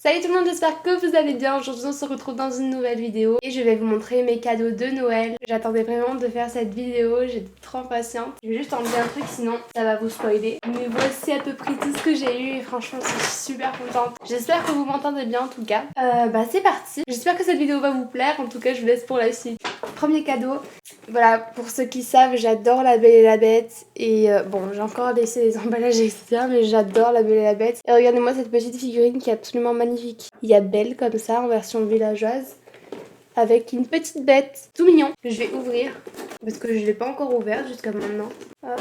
Salut tout le monde, j'espère que vous allez bien. Aujourd'hui on se retrouve dans une nouvelle vidéo et je vais vous montrer mes cadeaux de Noël. J'attendais vraiment de faire cette vidéo, j'étais trop impatiente. Je vais juste enlever un truc sinon ça va vous spoiler. Mais voici à peu près tout ce que j'ai eu et franchement je suis super contente. J'espère que vous m'entendez bien en tout cas. C'est parti. J'espère que cette vidéo va vous plaire, en tout cas je vous laisse pour la suite. Premier cadeau, voilà, pour ceux qui savent, j'adore La Belle et la Bête. Et bon, j'ai encore laissé les emballages, etc. Mais j'adore La Belle et la Bête. Et regardez-moi cette petite figurine qui est absolument magnifique. Il y a Belle comme ça, en version villageoise, avec une petite bête. Tout mignon. Je vais ouvrir, parce que je ne l'ai pas encore ouverte jusqu'à maintenant. Hop.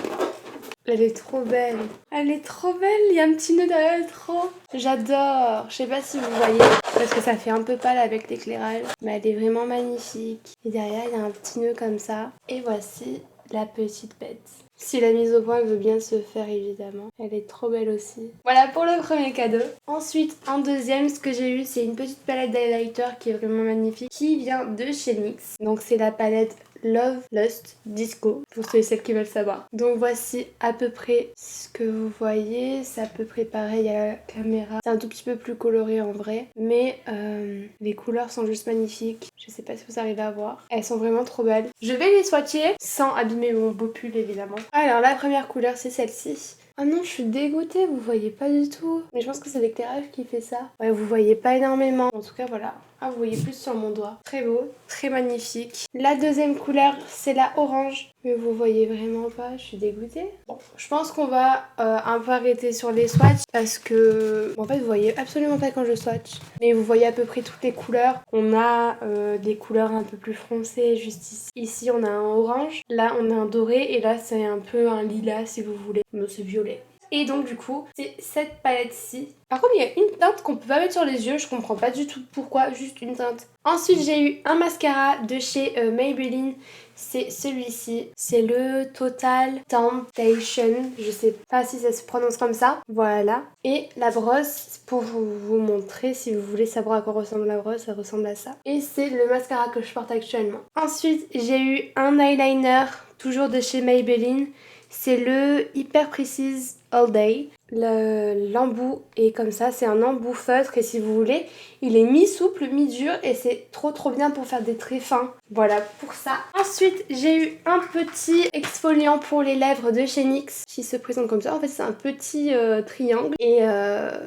Elle est trop belle. Elle est trop belle. Il y a un petit nœud derrière elle, trop. J'adore. Je sais pas si vous voyez, parce que ça fait un peu pâle avec l'éclairage. Mais elle est vraiment magnifique. Et derrière, il y a un petit nœud comme ça. Et voici la petite bête. Si la mise au point veut bien se faire, évidemment. Elle est trop belle aussi. Voilà pour le premier cadeau. Ensuite, en deuxième, ce que j'ai eu, c'est une petite palette d'highlighter qui est vraiment magnifique. Qui vient de chez NYX. Donc c'est la palette Love Lust Disco, pour ceux et celles qui veulent savoir. Donc voici à peu près ce que vous voyez. C'est à peu près pareil à la caméra. C'est un tout petit peu plus coloré en vrai. Mais les couleurs sont juste magnifiques. Je sais pas si vous arrivez à voir. Elles sont vraiment trop belles. Je vais les swatcher sans abîmer mon beau pull évidemment. Alors la première couleur c'est celle-ci. Ah non, je suis dégoûtée, vous voyez pas du tout. Mais je pense que c'est l'éclairage qui fait ça. Ouais, vous voyez pas énormément. En tout cas, voilà. Ah, vous voyez plus sur mon doigt. Très beau, très magnifique. La deuxième couleur, c'est la orange. Mais vous voyez vraiment pas, je suis dégoûtée. Bon, je pense qu'on va un peu arrêter sur les swatchs parce que... en fait, vous voyez absolument pas quand je swatch. Mais vous voyez à peu près toutes les couleurs. On a des couleurs un peu plus foncées juste ici. Ici, on a un orange. Là, on a un doré. Et là, c'est un peu un lilas si vous voulez. Non, c'est violet. Et donc du coup, c'est cette palette-ci. Par contre, il y a une teinte qu'on peut pas mettre sur les yeux. Je comprends pas du tout pourquoi, juste une teinte. Ensuite, j'ai eu un mascara de chez Maybelline. C'est celui-ci. C'est le Total Temptation. Je sais pas si ça se prononce comme ça. Voilà. Et la brosse, pour vous montrer, si vous voulez savoir à quoi ressemble la brosse, ça ressemble à ça. Et c'est le mascara que je porte actuellement. Ensuite, j'ai eu un eyeliner, toujours de chez Maybelline. C'est le Hyper Precise All Day. L'embout est comme ça, c'est un embout feutre et si vous voulez, il est mi-souple, mi-dur et c'est trop bien pour faire des traits fins. Voilà pour ça. Ensuite, j'ai eu un petit exfoliant pour les lèvres de chez NYX qui se présente comme ça. En fait, c'est un petit triangle et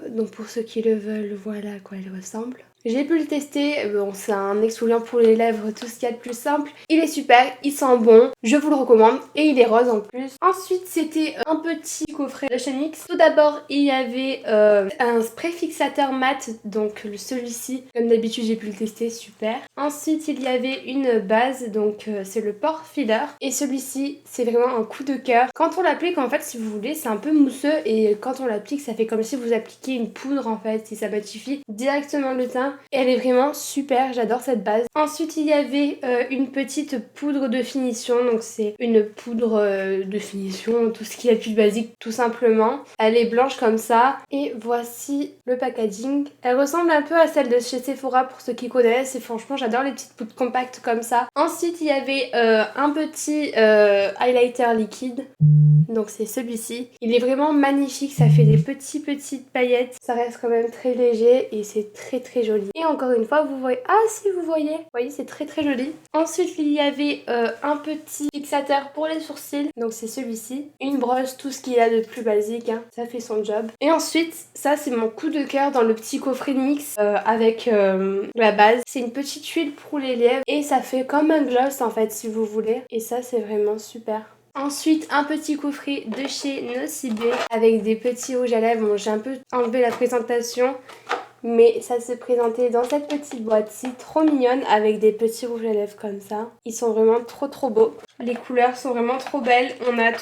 donc pour ceux qui le veulent, voilà à quoi il ressemble. J'ai pu le tester, bon c'est un exfoliant pour les lèvres, tout ce qu'il y a de plus simple. Il est super, il sent bon, je vous le recommande et il est rose en plus. Ensuite c'était un petit coffret de chez NYX. Tout d'abord il y avait un spray fixateur mat, donc celui-ci, comme d'habitude j'ai pu le tester, super. Ensuite il y avait une base, donc c'est le pore filler. Et celui-ci c'est vraiment un coup de cœur. Quand on l'applique en fait si vous voulez c'est un peu mousseux et quand on l'applique ça fait comme si vous appliquiez une poudre en fait et ça matifie directement le teint. Et elle est vraiment super, j'adore cette base. Ensuite il y avait une petite poudre de finition, donc c'est une poudre de finition, tout ce qu'il y a de plus basique tout simplement. Elle est blanche comme ça et voici le packaging. Elle ressemble un peu à celle de chez Sephora pour ceux qui connaissent et franchement j'adore les petites poudres compactes comme ça. Ensuite il y avait un petit highlighter liquide. Donc c'est celui-ci. Il est vraiment magnifique, ça fait des petites paillettes. Ça reste quand même très léger et c'est très joli. Et encore une fois, vous voyez... Ah si vous voyez c'est très joli. Ensuite il y avait un petit fixateur pour les sourcils. Donc c'est celui-ci. Une brosse, tout ce qu'il y a de plus basique, hein. Ça fait son job. Et ensuite, ça c'est mon coup de cœur dans le petit coffret NYX avec la base. C'est une petite huile pour les lèvres et ça fait comme un gloss en fait si vous voulez. Et ça c'est vraiment super. Ensuite, un petit coffret de chez Nocibé avec des petits rouges à lèvres. Bon, j'ai un peu enlevé la présentation, mais ça se présentait dans cette petite boîte-ci, trop mignonne, avec des petits rouges à lèvres comme ça. Ils sont vraiment trop beaux. Les couleurs sont vraiment trop belles. On a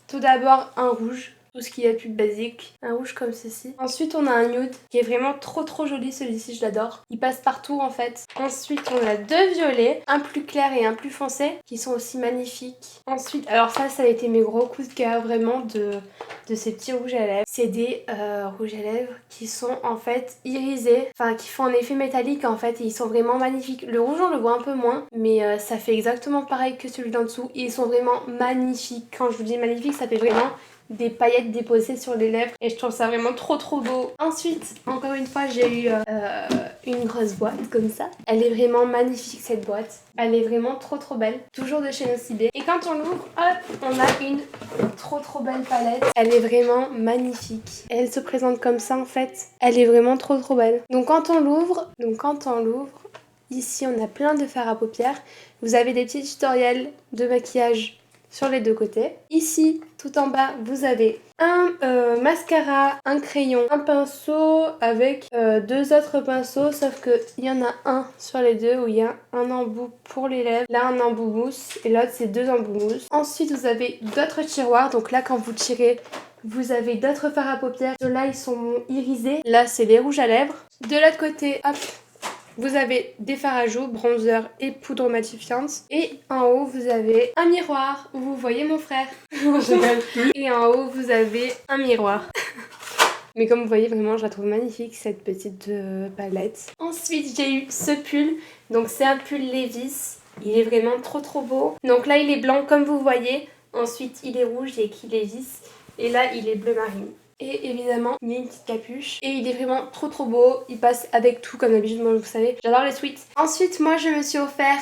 tout d'abord un rouge. Tout ce qu'il y a de plus basique, un rouge comme ceci. Ensuite on a un nude qui est vraiment trop joli, celui-ci je l'adore. Il passe partout en fait. Ensuite on a deux violets, un plus clair et un plus foncé, qui sont aussi magnifiques. Ensuite, alors ça a été mes gros coups de cœur vraiment de ces petits rouges à lèvres. C'est des rouges à lèvres qui sont en fait irisés, enfin qui font un effet métallique en fait et ils sont vraiment magnifiques. Le rouge on le voit un peu moins, mais ça fait exactement pareil que celui d'en dessous. Ils sont vraiment magnifiques. Quand je vous dis magnifique, ça fait vraiment des paillettes déposées sur les lèvres et je trouve ça vraiment trop beau. Ensuite, encore une fois, j'ai eu une grosse boîte comme ça. Elle est vraiment magnifique cette boîte. Elle est vraiment trop belle. Toujours de chez Nocibé. Et quand on l'ouvre, hop, on a une trop belle palette. Elle est vraiment magnifique. Elle se présente comme ça en fait. Elle est vraiment trop belle. Donc quand on l'ouvre, ici on a plein de fards à paupières. Vous avez des petits tutoriels de maquillage sur les deux côtés. Ici, tout en bas, vous avez un mascara, un crayon, un pinceau avec deux autres pinceaux, sauf qu'il y en a un sur les deux où il y a un embout pour les lèvres, là un embout mousse et l'autre c'est deux embouts mousse. Ensuite, vous avez d'autres tiroirs, donc là quand vous tirez, vous avez d'autres fards à paupières. Ceux-là, ils sont irisés. Là, c'est les rouges à lèvres. De l'autre côté, hop, vous avez des fards à joues, bronzer et poudre matifiante. Et en haut, vous avez un miroir où vous voyez mon frère. Et en haut, vous avez un miroir. Mais comme vous voyez, vraiment, je la trouve magnifique, cette petite palette. Ensuite, j'ai eu ce pull. Donc, c'est un pull Levi's. Il est vraiment trop beau. Donc là, il est blanc comme vous voyez. Ensuite, il est rouge, il est écrit Levi's. Et là, il est bleu marine. Et évidemment, il y a une petite capuche. Et il est vraiment trop beau. Il passe avec tout, comme d'habitude, moi vous savez. J'adore les sweats. Ensuite, moi je me suis offert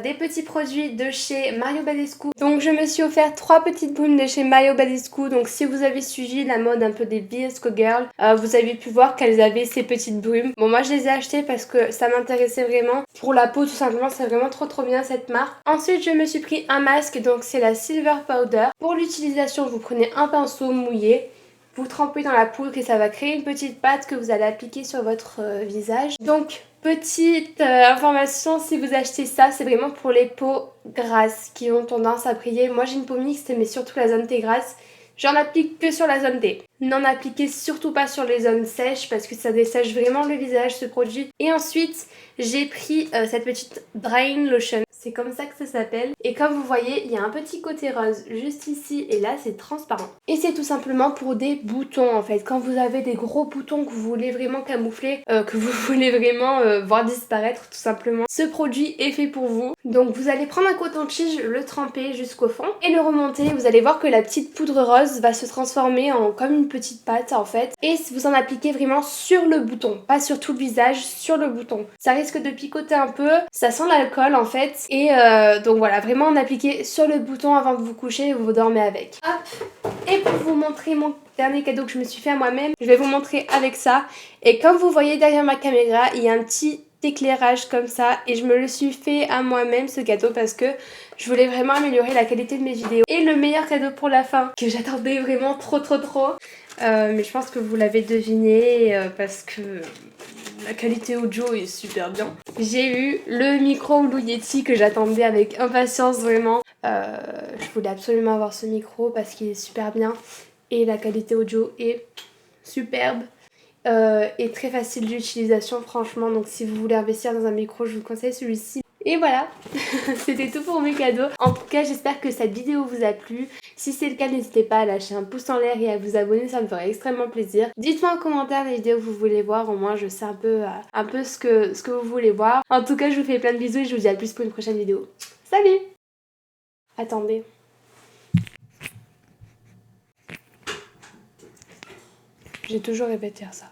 des petits produits de chez Mario Badescu. Donc je me suis offert 3 petites brumes de chez Mario Badescu. Donc si vous avez suivi la mode un peu des VSCO Girls, vous avez pu voir qu'elles avaient ces petites brumes. Bon, moi je les ai achetées parce que ça m'intéressait vraiment. Pour la peau tout simplement, c'est vraiment trop bien cette marque. Ensuite, je me suis pris un masque. Donc c'est la Silver Powder. Pour l'utilisation, vous prenez un pinceau mouillé. Vous trempez dans la poudre et ça va créer une petite pâte que vous allez appliquer sur votre visage. Donc, petite information, si vous achetez ça, c'est vraiment pour les peaux grasses qui ont tendance à briller. Moi, j'ai une peau mixte, mais surtout la zone T grasse. J'en applique que sur la zone T. N'en appliquez surtout pas sur les zones sèches parce que ça dessèche vraiment le visage, ce produit. Et ensuite, j'ai pris cette petite Drying Lotion. C'est comme ça que ça s'appelle. Et comme vous voyez, il y a un petit côté rose juste ici et là, c'est transparent. Et c'est tout simplement pour des boutons en fait. Quand vous avez des gros boutons que vous voulez vraiment camoufler, que vous voulez vraiment voir disparaître tout simplement, ce produit est fait pour vous. Donc vous allez prendre un coton-tige, le tremper jusqu'au fond et le remonter. Vous allez voir que la petite poudre rose va se transformer en comme une petite pâte en fait. Et vous en appliquez vraiment sur le bouton, pas sur tout le visage, sur le bouton. Ça risque de picoter un peu, ça sent l'alcool en fait. Et donc voilà, vraiment en appliquer sur le bouton avant de vous coucher et vous dormez avec. Hop. Et pour vous montrer mon dernier cadeau que je me suis fait à moi-même, je vais vous montrer avec ça. Et comme vous voyez derrière ma caméra, il y a un petit éclairage comme ça et je me le suis fait à moi-même ce cadeau parce que je voulais vraiment améliorer la qualité de mes vidéos. Et le meilleur cadeau pour la fin que j'attendais vraiment trop mais je pense que vous l'avez deviné parce que la qualité audio est super bien. J'ai eu le micro Blue Yeti que j'attendais avec impatience vraiment. Je voulais absolument avoir ce micro parce qu'il est super bien et la qualité audio est superbe. Et très facile d'utilisation franchement, donc si vous voulez investir dans un micro, je vous conseille celui-ci. Et voilà, c'était tout pour mes cadeaux. En tout cas, j'espère que cette vidéo vous a plu. Si c'est le cas, n'hésitez pas à lâcher un pouce en l'air et à vous abonner, ça me ferait extrêmement plaisir. Dites-moi en commentaire les vidéos que vous voulez voir, au moins je sais un peu ce que vous voulez voir. En tout cas, je vous fais plein de bisous et je vous dis à plus pour une prochaine vidéo. Salut! Attendez. J'ai toujours répété ça.